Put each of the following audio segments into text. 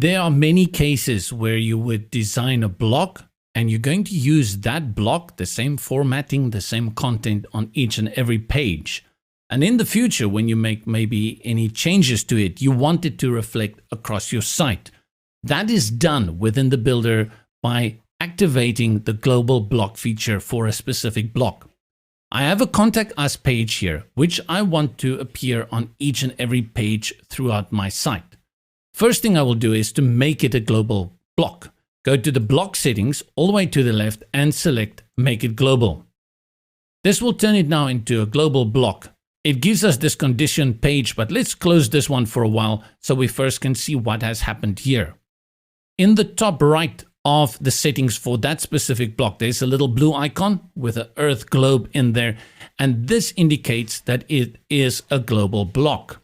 There are many cases where you would design a block and you're going to use that block, the same formatting, the same content on each and every page. And in the future, when you make maybe any changes to it, you want it to reflect across your site. That is done within the builder by activating the global block feature for a specific block. I have a Contact Us page here, which I want to appear on each and every page throughout my site. First thing I will do is to make it a global block. Go to the block settings all the way to the left and select Make it Global. This will turn it now into a global block. It gives us this condition page, but let's close this one for a while so we first can see what has happened here. In the top right of the settings for that specific block, there's a little blue icon with an Earth globe in there, and this indicates that it is a global block.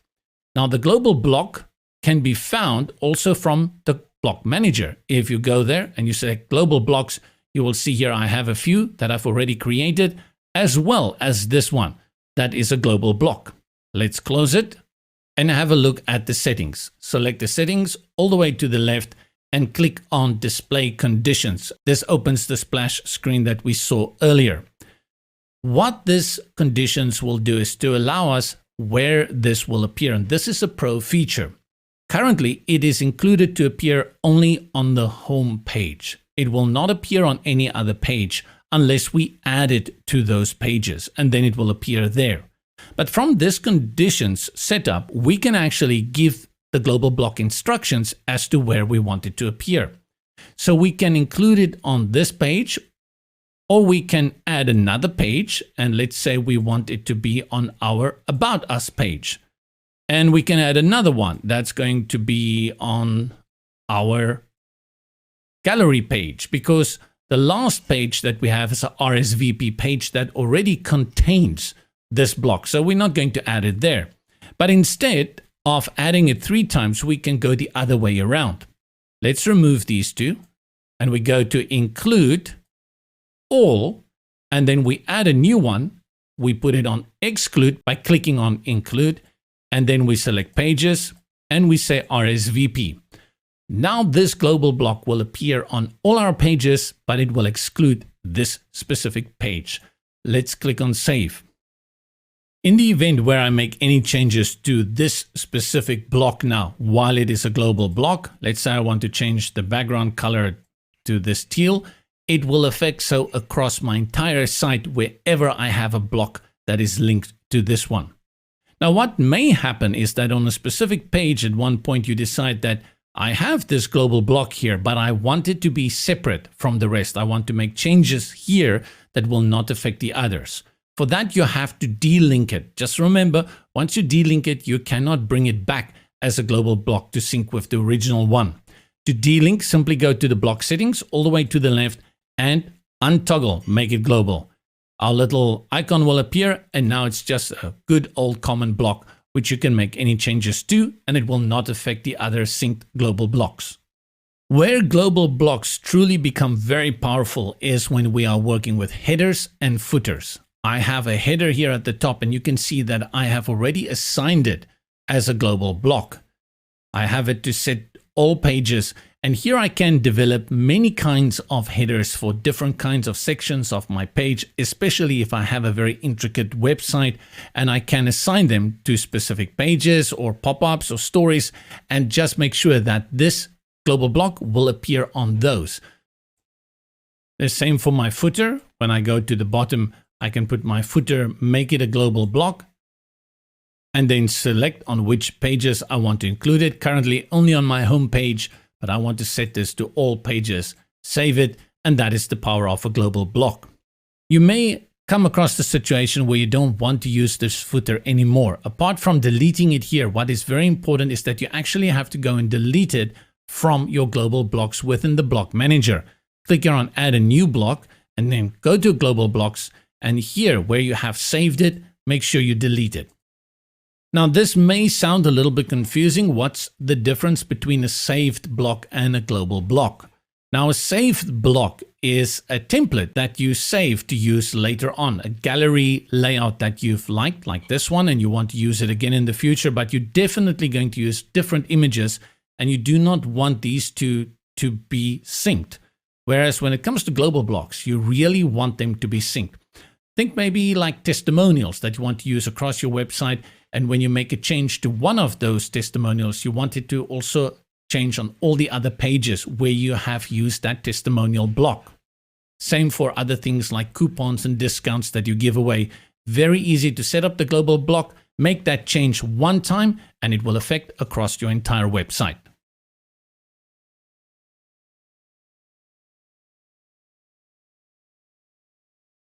Now, the global block can be found also from the block manager. If you go there and you select global blocks, you will see here I have a few that I've already created, as well as this one that is a global block. Let's close it and have a look at the settings. Select the settings all the way to the left and click on Display Conditions. This opens the splash screen that we saw earlier. What this conditions will do is to allow us where this will appear, and this is a pro feature. Currently, it is included to appear only on the home page. It will not appear on any other page unless we add it to those pages, and then it will appear there. But from this conditions setup, we can actually give the global block instructions as to where we want it to appear. So we can include it on this page, or we can add another page, and let's say we want it to be on our About Us page. And we can add another one that's going to be on our gallery page, because the last page that we have is a RSVP page that already contains this block. So we're not going to add it there. But instead of adding it 3 times, we can go the other way around. Let's remove these two and we go to Include All, and then we add a new one. We put it on Exclude by clicking on Include, and then we select Pages and we say RSVP. Now this global block will appear on all our pages, but it will exclude this specific page. Let's click on Save. In the event where I make any changes to this specific block now, while it is a global block, let's say I want to change the background color to this teal, it will affect so across my entire site wherever I have a block that is linked to this one. Now, what may happen is that on a specific page at one point you decide that I have this global block here, but I want it to be separate from the rest. I want to make changes here that will not affect the others. For that, you have to delink it. Just remember, once you delink it, you cannot bring it back as a global block to sync with the original one. To delink, simply go to the block settings all the way to the left and untoggle, make it global. Our little icon will appear, and now it's just a good old common block which you can make any changes to, and it will not affect the other synced global blocks. Where global blocks truly become very powerful is when we are working with headers and footers. I have a header here at the top, and you can see that I have already assigned it as a global block. I have it to set all pages, and here I can develop many kinds of headers for different kinds of sections of my page, especially if I have a very intricate website, and I can assign them to specific pages or pop-ups or stories, and just make sure that this global block will appear on those. The same for my footer. When I go to the bottom, I can put my footer, make it a global block, and then select on which pages I want to include it. Currently only on my home page, but I want to set this to all pages, save it, and that is the power of a global block. You may come across the situation where you don't want to use this footer anymore. Apart from deleting it here, what is very important is that you actually have to go and delete it from your global blocks within the block manager. Click here on Add a New Block, and then go to Global Blocks, and here where you have saved it, make sure you delete it. Now, this may sound a little bit confusing. What's the difference between a saved block and a global block? Now, a saved block is a template that you save to use later on, a gallery layout that you've liked, like this one, and you want to use it again in the future, but you're definitely going to use different images and you do not want these two to be synced. Whereas when it comes to global blocks, you really want them to be synced. Think maybe like testimonials that you want to use across your website. And when you make a change to one of those testimonials, you want it to also change on all the other pages where you have used that testimonial block. Same for other things like coupons and discounts that you give away. Very easy to set up the global block, make that change one time, and it will affect across your entire website.